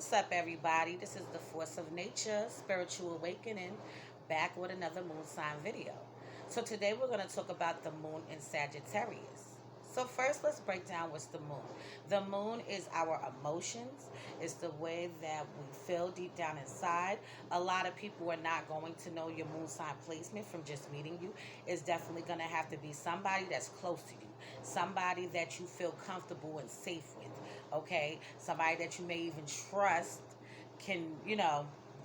What's up, everybody? This is the Force of Nature, Spiritual Awakening, back with another moon sign video. So today we're going to talk about the moon in Sagittarius. So first, let's break down what's the moon. The moon is our emotions. It's the way that we feel deep down inside. A lot of people are not going to know your moon sign placement from just meeting you. It's definitely going to have to be somebody that's close to you, somebody that you feel comfortable and safe with. Okay, somebody that you may even trust can,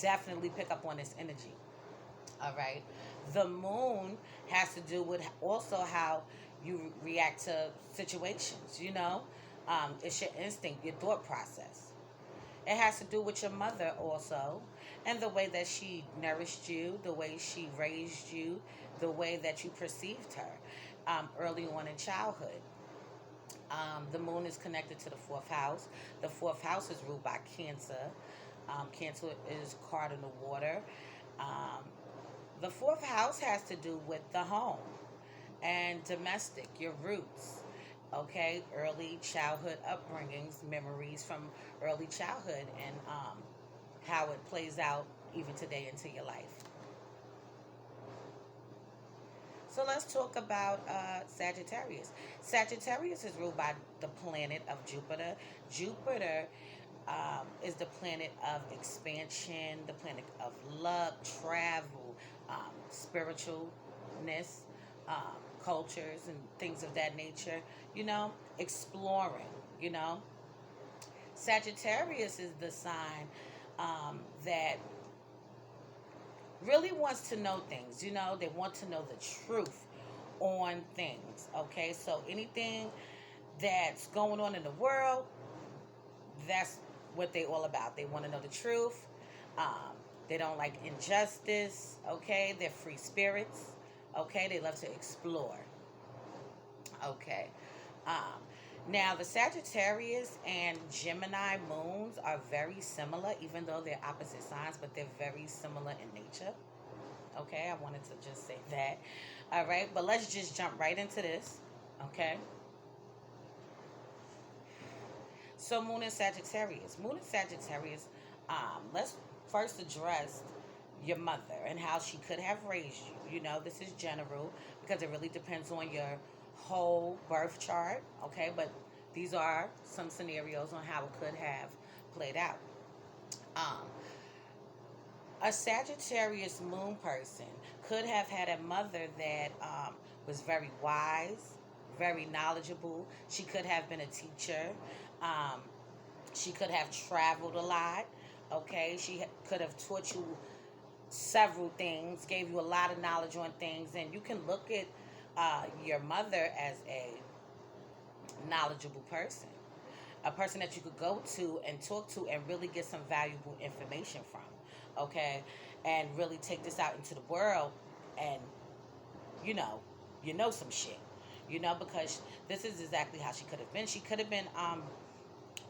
definitely pick up on this energy. All right. The moon has to do with also how you react to situations, it's your instinct, your thought process. It has to do with your mother also, and the way that she nourished you, the way she raised you, the way that you perceived her early on in childhood. The moon is connected to the fourth house. The fourth house is ruled by Cancer. Cancer is cardinal water. Um, the fourth house has to do with the home and domestic, your roots. Okay, early childhood upbringings, memories from early childhood, and how it plays out even today into your life. So let's talk about Sagittarius. Sagittarius is ruled by the planet of Jupiter. Jupiter is the planet of expansion, the planet of luck, travel, spiritualness, cultures, and things of that nature. Exploring. You know, Sagittarius is the sign that really wants to know things. They want to know the truth on things. Okay, so anything that's going on in the world, that's what they all about. They want to know the truth. Um, they don't like injustice. Okay, they're free spirits. Okay, they love to explore. Okay. Um, Now, the Sagittarius and Gemini moons are very similar, even though they're opposite signs, but they're very similar in nature. Okay, I wanted to just say that. All right, but let's just jump right into this. Okay, so Moon in Sagittarius. Moon in Sagittarius, let's first address your mother and how she could have raised you. This is general because it really depends on your whole birth chart. Okay, but these are some scenarios on how it could have played out. Um, a Sagittarius moon person could have had a mother that was very wise, very knowledgeable. She could have been a teacher. Um, she could have traveled a lot. Okay, she could have taught you several things, gave you a lot of knowledge on things, and you can look at your mother as a knowledgeable person, a person that you could go to and talk to and really get some valuable information from. Okay, and really take this out into the world, and you know, some shit. Because this is exactly how she could have been. She could have been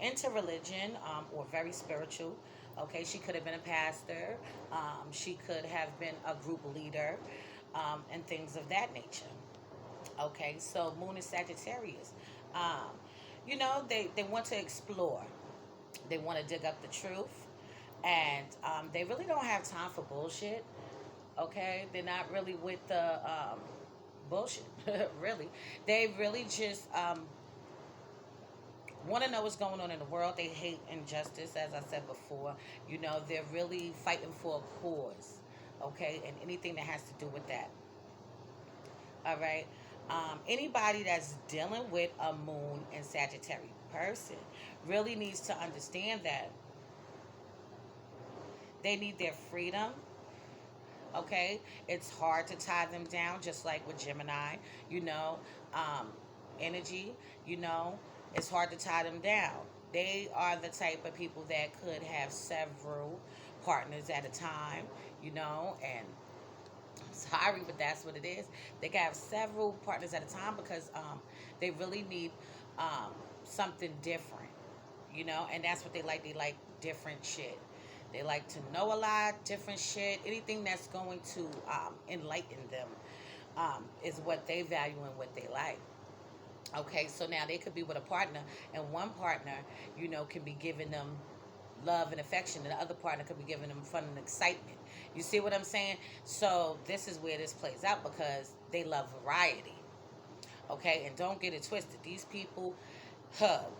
into religion, or very spiritual. Okay, she could have been a pastor. She could have been a group leader, and things of that nature. Okay, so Moon is Sagittarius. Um, they want to explore. They want to dig up the truth. And they really don't have time for bullshit. Okay, they're not really with the bullshit, really. They really just want to know what's going on in the world. They hate injustice, as I said before. They're really fighting for a cause, okay, and anything that has to do with that. All right. Anybody that's dealing with a moon and Sagittarius person really needs to understand that they need their freedom. Okay, it's hard to tie them down, just like with Gemini. You know, um, energy. You know, it's hard to tie them down. They are the type of people that could have several partners at a time. And sorry, but that's what it is. They can have several partners at a time because they really need something different, and that's what they like. They like different shit. They like to know a lot, different shit. Anything that's going to enlighten them is what they value and what they like. Okay, so now they could be with a partner, and one partner, can be giving them love and affection, and the other partner could be giving them fun and excitement. You see what I'm saying? So this is where this plays out because they love variety. Okay, and don't get it twisted. These people,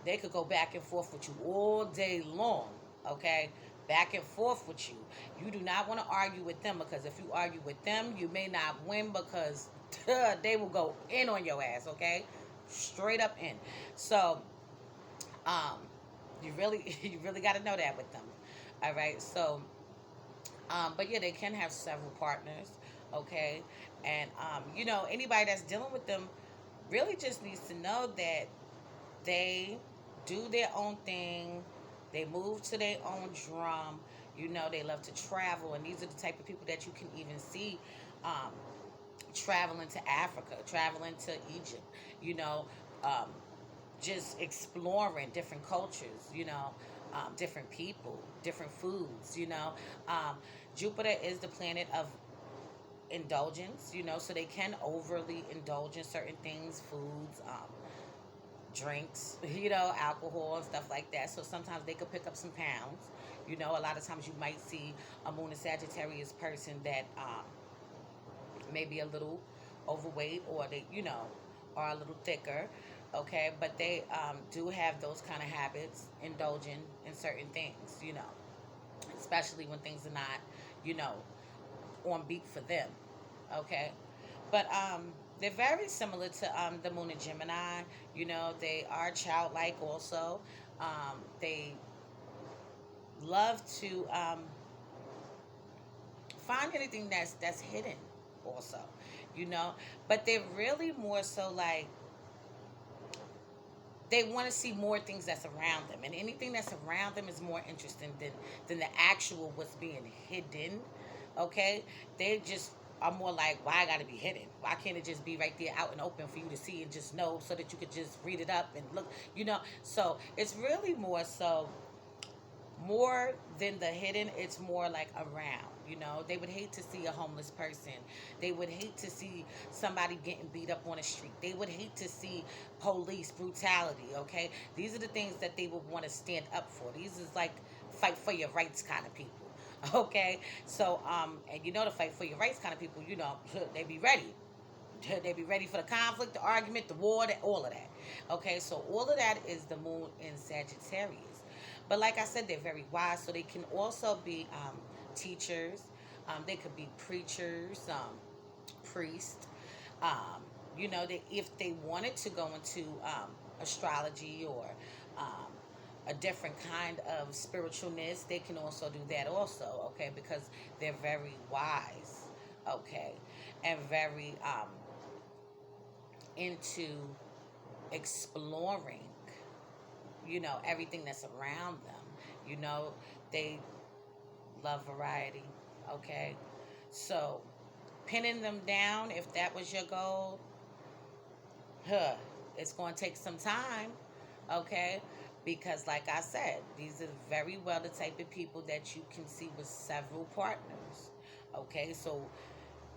they could go back and forth with you all day long. Okay, back and forth with you. You do not want to argue with them because if you argue with them, you may not win because they will go in on your ass. Okay, straight up in. So, um, you really, you really got to know that with them. All right. So, but yeah, they can have several partners. Okay, and anybody that's dealing with them really just needs to know that they do their own thing. They move to their own drum. They love to travel, and these are the type of people that you can even see um, traveling to Africa, traveling to Egypt. You know, um, just exploring different cultures. Different people, different foods. Um, Jupiter is the planet of indulgence. So they can overly indulge in certain things, foods, drinks, alcohol and stuff like that. So sometimes they could pick up some pounds. A lot of times you might see a Moon and Sagittarius person that may be a little overweight, or they, are a little thicker. Okay, but they do have those kind of habits, indulging in certain things. Especially when things are not, you know, on beat for them. Okay, but they're very similar to the Moon and Gemini. They are childlike also. They love to find anything that's hidden also. you know but they're really more so like they want to see more things that's around them, and anything that's around them is more interesting than the actual what's being hidden. Okay, they just are more like, why I gotta be hidden? Why can't it just be right there out and open for you to see and just know, so that you could just read it up and look? So it's really more so, more than the hidden, it's more like around. They would hate to see a homeless person. They would hate to see somebody getting beat up on the street. They would hate to see police brutality. Okay, these are the things that they would want to stand up for. These is like fight for your rights kind of people. Okay, so and the fight for your rights kind of people, they be ready. They be ready for the conflict, the argument, the war, all of that. Okay, so all of that is the moon in Sagittarius. But like I said, they're very wise, so they can also be teachers. They could be preachers, priests. If they wanted to go into astrology or um, a different kind of spiritualness, they can also do that also. Okay, because they're very wise. Okay, and very into exploring, everything that's around them. They love variety. Okay, so pinning them down, if that was your goal, it's going to take some time. Okay, because like I said, these are very well the type of people that you can see with several partners. Okay, so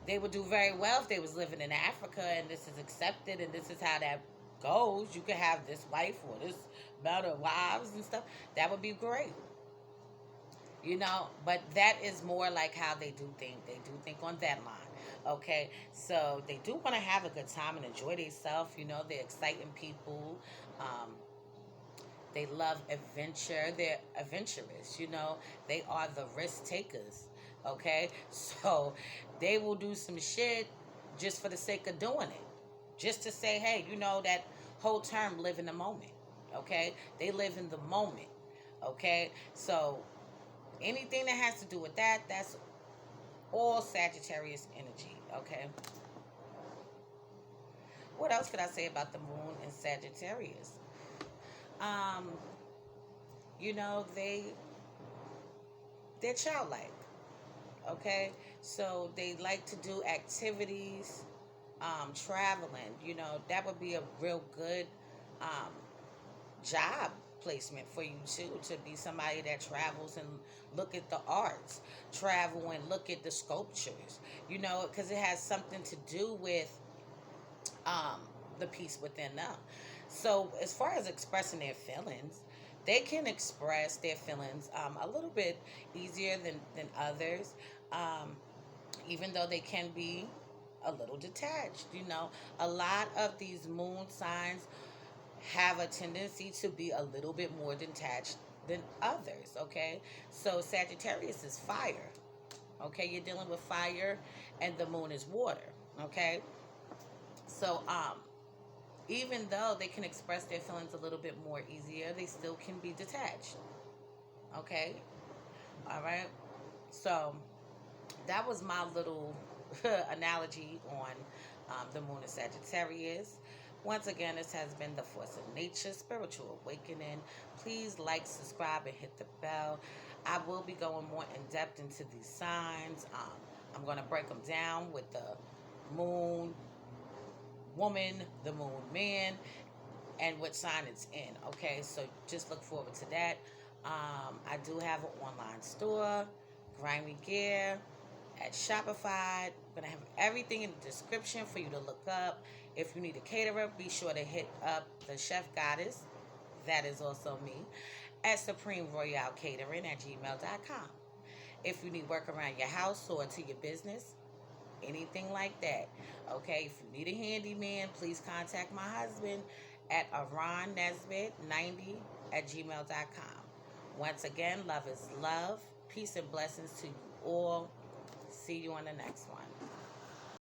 they would do very well if they was living in Africa and this is accepted and this is how that goes. You could have this wife or this amount of wives and stuff. That would be great. But that is more like how they do think. They do think on that line. Okay, so they do want to have a good time and enjoy themselves. They're exciting people. Um, they love adventure. They're adventurous. They are the risk takers. Okay, so they will do some shit just for the sake of doing it, just to say, hey, that whole term, live in the moment. Okay, they live in the moment. Okay, so anything that has to do with that, that's all Sagittarius energy. Okay, what else could I say about the moon in Sagittarius? um they're childlike. Okay, so they like to do activities, traveling. That would be a real good um, job placement for you too, to be somebody that travels and look at the arts, travel and look at the sculptures, because it has something to do with um, the peace within them. So as far as expressing their feelings, they can express their feelings a little bit easier than others, um, even though they can be a little detached. You know, a lot of these moon signs have a tendency to be a little bit more detached than others, okay? So Sagittarius is fire, okay? You're dealing with fire, and the moon is water, okay? So, even though they can express their feelings a little bit more easier, they still can be detached, okay? All right? So, that was my little analogy on the moon of Sagittarius. Once again, this has been the Force of Nature Spiritual Awakening. Please like, subscribe, and hit the bell. I will be going more in depth into these signs. I'm going to break them down with the moon woman, the moon man, and what sign it's in. Okay, so just look forward to that. I do have an online store, Grimy Gear, at Shopify. I'm gonna have everything in the description for you to look up. If you need a caterer, be sure to hit up the Chef Goddess. That is also me at Supremeroyalcatering at gmail.com. If you need work around your house or to your business, anything like that. Okay, if you need a handyman, please contact my husband at aronnesbitt90 at gmail.com. Once again, love is love. Peace and blessings to you all. See you on the next one.